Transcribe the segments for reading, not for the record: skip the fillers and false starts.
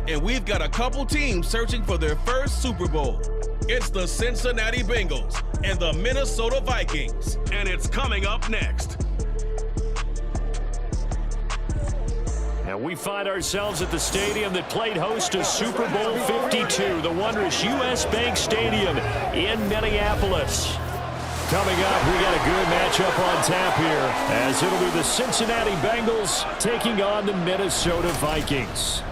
and we've got a couple teams searching for their first Super Bowl. It's the Cincinnati Bengals and the Minnesota Vikings, and it's coming up next. And we find ourselves at the stadium that played host to Super Bowl 52, the wondrous U.S. Bank Stadium in Minneapolis. Coming up, we got a good matchup on tap here, as it'll be the Cincinnati Bengals taking on the Minnesota Vikings.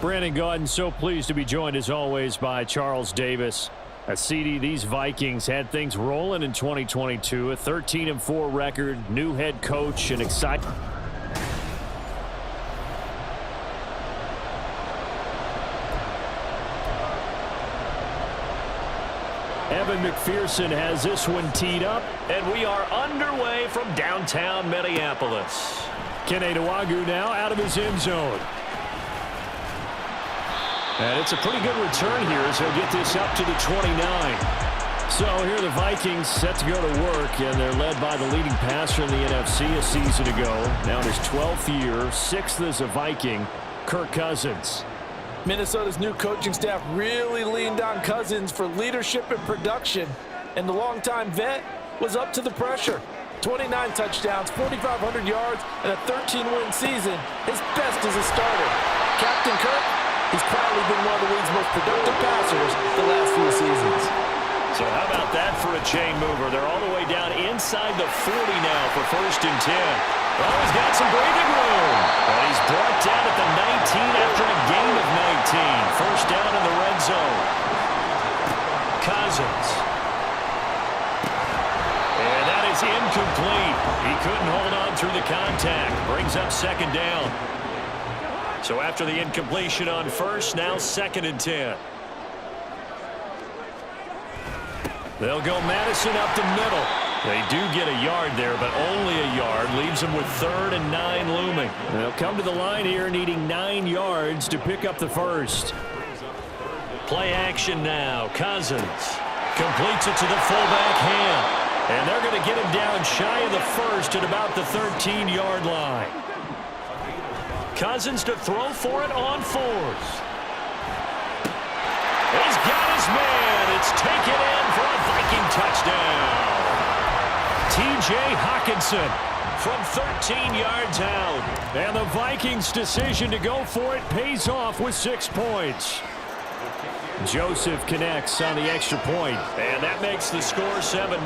Brandon Gaudin, so pleased to be joined as always by Charles Davis. CD, these Vikings had things rolling in 2022, a 13-4 record, new head coach, and exciting. Evan McPherson has this one teed up, and we are underway from downtown Minneapolis. Kene Nwangwu now out of his end zone. And it's a pretty good return here as he'll get this up to the 29. So here are the Vikings set to go to work, and they're led by the leading passer in the NFC a season ago. Now in his 12th year, 6th as a Viking, Kirk Cousins. Minnesota's new coaching staff really leaned on Cousins for leadership and production, and the longtime vet was up to the pressure. 29 touchdowns, 4,500 yards, and a 13-win season, his best as a starter. Captain Kirk, he's probably been one of the league's most productive passers the last few seasons. So how about that for a chain mover? They're all the way down inside the 40 now for 1st and 10. Well, he's got some breathing room. And he's brought down at the 19 after a gain of 19. 1st down in the red zone. Cousins. And that is incomplete. He couldn't hold on through the contact. Brings up 2nd down. So after the incompletion on 1st, now 2nd and 10. They'll go Madison up the middle. They do get a yard there, but only a yard. Leaves them with 3rd and 9 looming. They'll come to the line here needing 9 yards to pick up the 1st. Play action now. Cousins completes it to the fullback hand. And they're going to get him down shy of the 1st at about the 13-yard line. Cousins to throw for it on 4th. He's got his man. It's taken in for a Viking touchdown. T.J. Hockenson from 13 yards out. And the Vikings' decision to go for it pays off with 6 points. Joseph connects on the extra point. And that makes the score 7-0.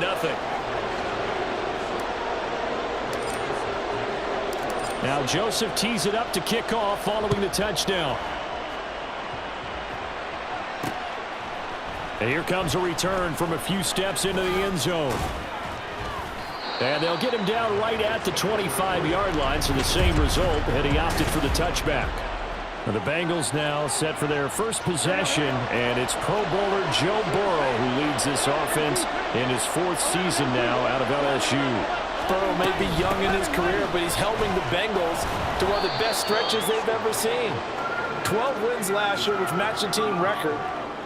Now Joseph tees it up to kick off following the touchdown. And here comes a return from a few steps into the end zone. And they'll get him down right at the 25-yard line, so the same result, and he opted for the touchback. And the Bengals now set for their first possession, and it's Pro Bowler Joe Burrow who leads this offense in his 4th season now out of LSU. Burrow may be young in his career, but he's helping the Bengals to one of the best stretches they've ever seen. 12 wins last year, which matched the team record.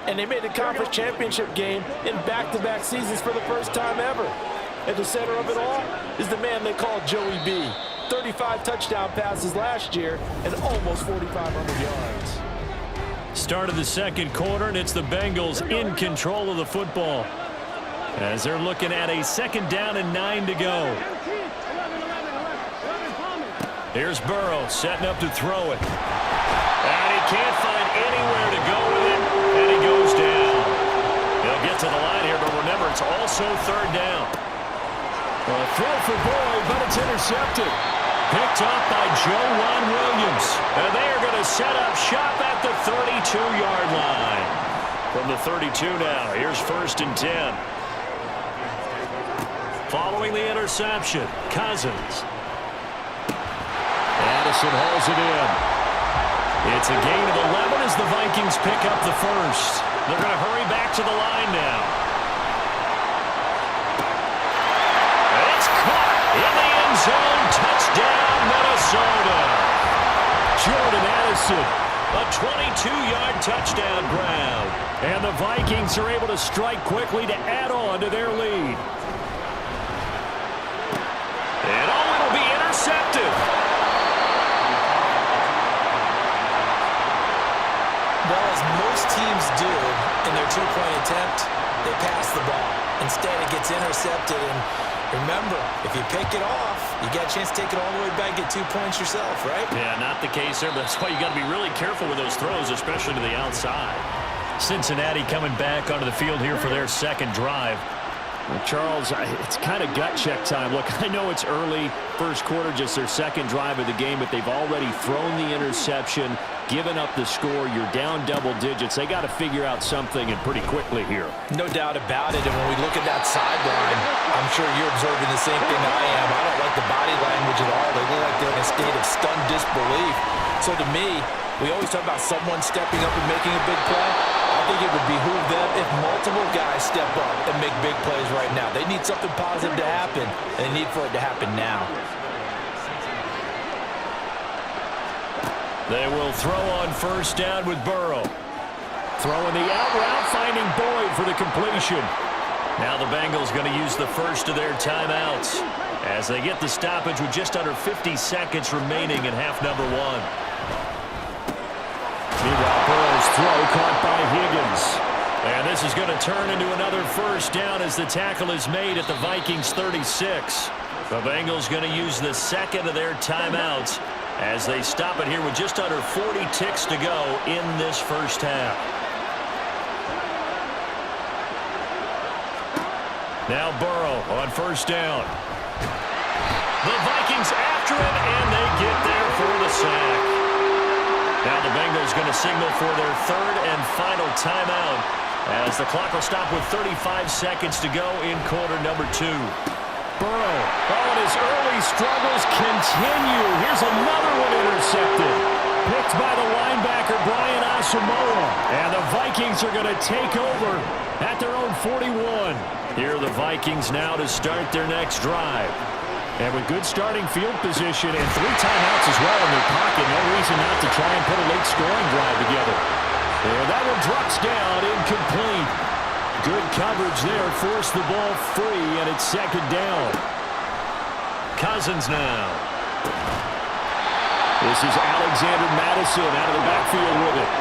And they made the conference championship game in back-to-back seasons for the first time ever. At the center of it all is the man they call Joey B. 35 touchdown passes last year and almost 4,500 yards. Start of the 2nd quarter, and it's the Bengals in control of the football, as they're looking at a 2nd down and 9 to go. Here's Burrow setting up to throw it. And he can't find anywhere to go with it. And he goes down. He'll get to the line here, but remember, it's also 3rd down. A throw for Boyd, but it's intercepted. Picked up by Joe Williams. And they are going to set up shop at the 32-yard line. From the 32 now, here's 1st and 10. Following the interception, Cousins. Addison hauls it in. It's a gain of 11 as the Vikings pick up the 1st. They're going to hurry back to the line now. It's caught in the end zone. Touchdown, Minnesota. Jordan Addison, a 22-yard touchdown grab. And the Vikings are able to strike quickly to add on to their lead. And it'll be intercepted. most teams do in their two-point attempt, they pass the ball. Instead, it gets intercepted, and remember, if you pick it off, you got a chance to take it all the way back, get 2 points yourself, right? Yeah, not the case there, but that's why you got to be really careful with those throws, especially to the outside. Cincinnati coming back onto the field here for their second drive. Well, Charles, it's kind of gut check time. Look, I know it's early, first quarter, just their second drive of the game, but they've already thrown the interception, given up the score. You're down double digits. They got to figure out something, and pretty quickly here. No doubt about it, and when we look at that sideline, I'm sure you're observing the same thing I am. I don't like the body language at all. They look like they're in a state of stunned disbelief. So to me, we always talk about someone stepping up and making a big play. I think it would behoove them if multiple guys step up and make big plays right now. They need something positive to happen, and they need for it to happen now. They will throw on first down with Burrow. Throwing the out route, finding Boyd for the completion. Now the Bengals going to use the first of their timeouts as they get the stoppage with just under 50 seconds remaining in half number one. Meanwhile, Burrow's throw caught by Higgins. And this is going to turn into another first down as the tackle is made at the Vikings 36. The Bengals going to use the second of their timeouts as they stop it here with just under 40 ticks to go in this first half. Now Burrow on first down. The Vikings after him, and they get there for the sack. Now the Bengals going to signal for their third and final timeout as the clock will stop with 35 seconds to go in quarter number two. Burrow, and his early struggles continue. Here's another one intercepted. Picked by the linebacker, Brian Asamoah. And the Vikings are going to take over at their own 41. Here are the Vikings now to start their next drive. And with good starting field position and 3 timeouts as well in their pocket, no reason not to try and put a late scoring drive together. And that one drops down, incomplete. Good coverage there, forced the ball free, and it's second down. Cousins now. This is Alexander Madison out of the backfield with it.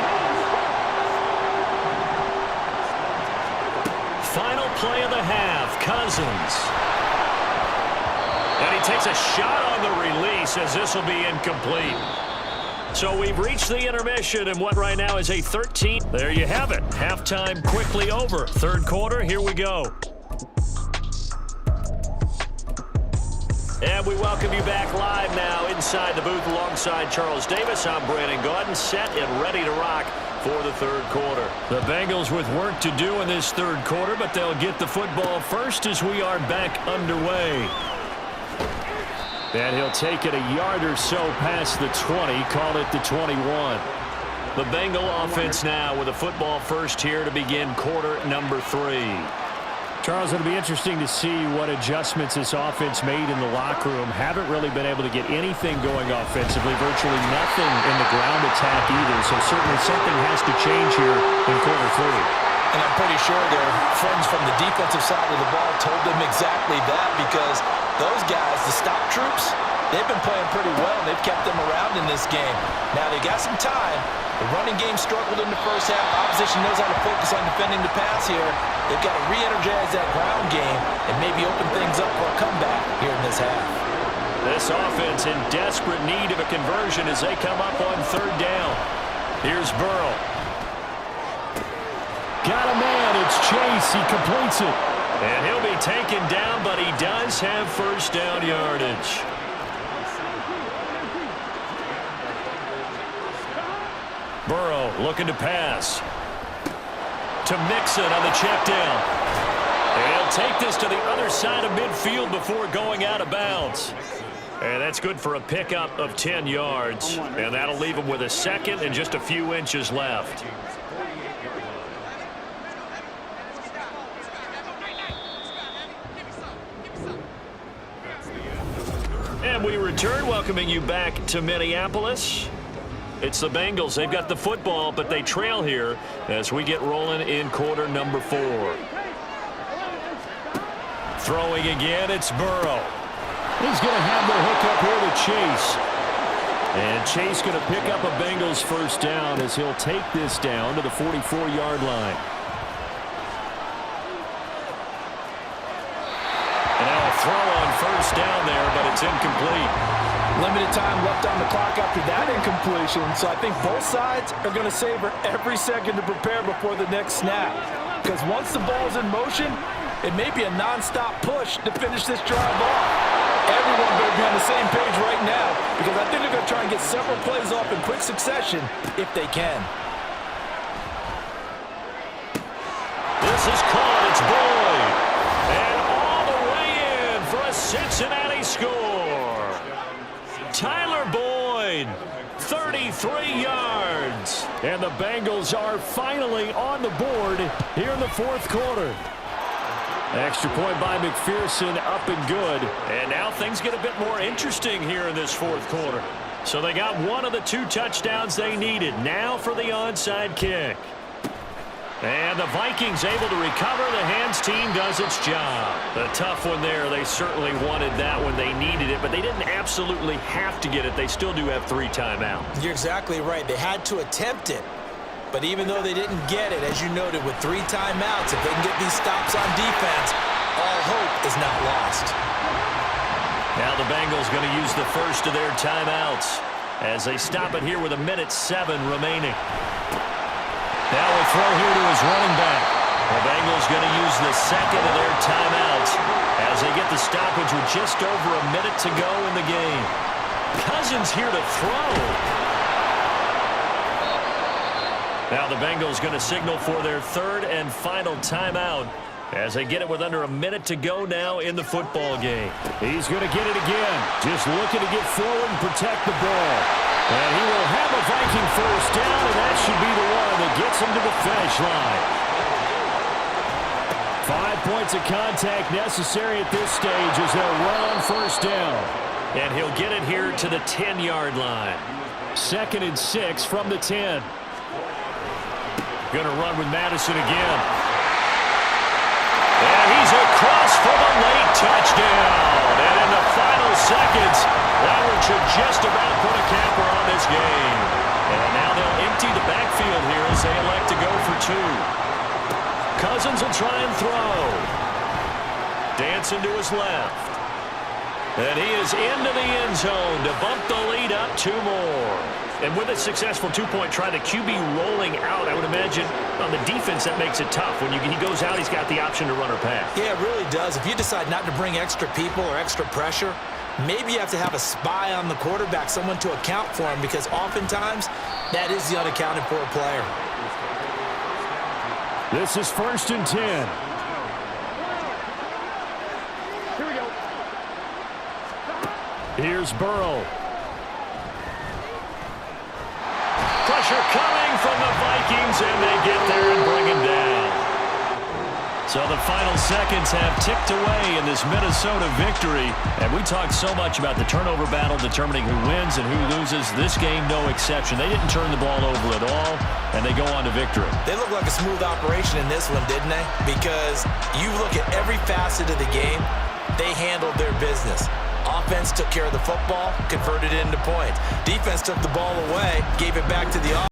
Final play of the half, Cousins. And he takes a shot on the release as this will be incomplete. So we've reached the intermission and what right now is a 13. There you have it. Halftime quickly over. Third quarter, here we go. And we welcome you back live now inside the booth alongside Charles Davis. I'm Brandon Gaudin, set and ready to rock for the third quarter. The Bengals with work to do in this third quarter, but they'll get the football first as we are back underway. And he'll take it a yard or so past the 20, call it the 21. The Bengal offense now with a football first here to begin quarter number 3. Charles, it'll be interesting to see what adjustments this offense made in the locker room. Haven't really been able to get anything going offensively, virtually nothing in the ground attack either. So certainly something has to change here in quarter 3. And I'm pretty sure their friends from the defensive side of the ball told them exactly that, because those guys, the stop troops, they've been playing pretty well. They've kept them around in this game. Now they got some time. The running game struggled in the first half. Opposition knows how to focus on defending the pass here. They've got to re-energize that ground game and maybe open things up for a comeback here in this half. This offense in desperate need of a conversion as they come up on third down. Here's Burrow. Got a man. It's Chase. He completes it. And he'll be taken down, but he does have first down yardage. Burrow looking to pass. To Mixon on the check down. And he'll take this to the other side of midfield before going out of bounds. And that's good for a pickup of 10 yards. And that'll leave him with a second and just a few inches left. And we return, welcoming you back to Minneapolis. It's the Bengals. They've got the football, but they trail here as we get rolling in quarter number 4. Throwing again, it's Burrow. He's going to have the hook up here to Chase. And Chase going to pick up a Bengals first down as he'll take this down to the 44-yard line. And now a throw on first down there, but it's incomplete. Limited time left on the clock after that incompletion, so I think both sides are going to savor every second to prepare before the next snap. Because once the ball's in motion, it may be a non-stop push to finish this drive off. Everyone better be on the same page right now, because I think they're going to try and get several plays off in quick succession if they can. This is caught. It's Boyd. And all the way in for a Cincinnati score. Tyler Boyd, 33 yards. And the Bengals are finally on the board here in the fourth quarter. Extra point by McPherson, up and good. And now things get a bit more interesting here in this fourth quarter. So they got one of the 2 touchdowns they needed. Now for the onside kick. And the Vikings able to recover. The hands team does its job. A tough one there. They certainly wanted that when they needed it, but they didn't absolutely have to get it. They still do have 3 timeouts. You're exactly right. They had to attempt it. But even though they didn't get it, as you noted, with 3 timeouts, if they can get these stops on defense, all hope is not lost. Now the Bengals going to use the first of their timeouts as they stop it here with 1:07 remaining. Now a throw here to his running back. The Bengals going to use the second of their timeouts as they get the stoppage with just over a minute to go in the game. Cousins here to throw. Now the Bengals going to signal for their 3rd and final timeout as they get it with under a minute to go now in the football game. He's going to get it again. Just looking to get forward and protect the ball. And he will have a Viking first down, and that should be the one that gets him to the finish line. 5 points of contact necessary at this stage as they'll run on first down. And he'll get it here to the 10-yard line. 2nd and 6 from the 10. Going to run with Madison again. And he's across for the late touchdown. And in the final seconds, that one should just about put a capper on this game. And now they'll empty the backfield here as they elect to go for 2. Cousins will try and throw. Dancing to his left. And he is into the end zone to bump the lead up 2 more. And with a successful 2-point try, the QB rolling out, I would imagine on the defense that makes it tough. When he goes out, he's got the option to run or pass. Yeah, it really does. If you decide not to bring extra people or extra pressure, maybe you have to have a spy on the quarterback, someone to account for him, because oftentimes that is the unaccounted for player. This is 1st and 10. Here we go. Here's Burrow. Pressure coming from the Vikings, and they get there and bring him down. So the final seconds have ticked away in this Minnesota victory. And we talked so much about the turnover battle determining who wins and who loses. This game, no exception. They didn't turn the ball over at all, and they go on to victory. They look like a smooth operation in this one, didn't they? Because you look at every facet of the game, they handled their business. Offense took care of the football, converted it into points. Defense took the ball away, gave it back to the offense.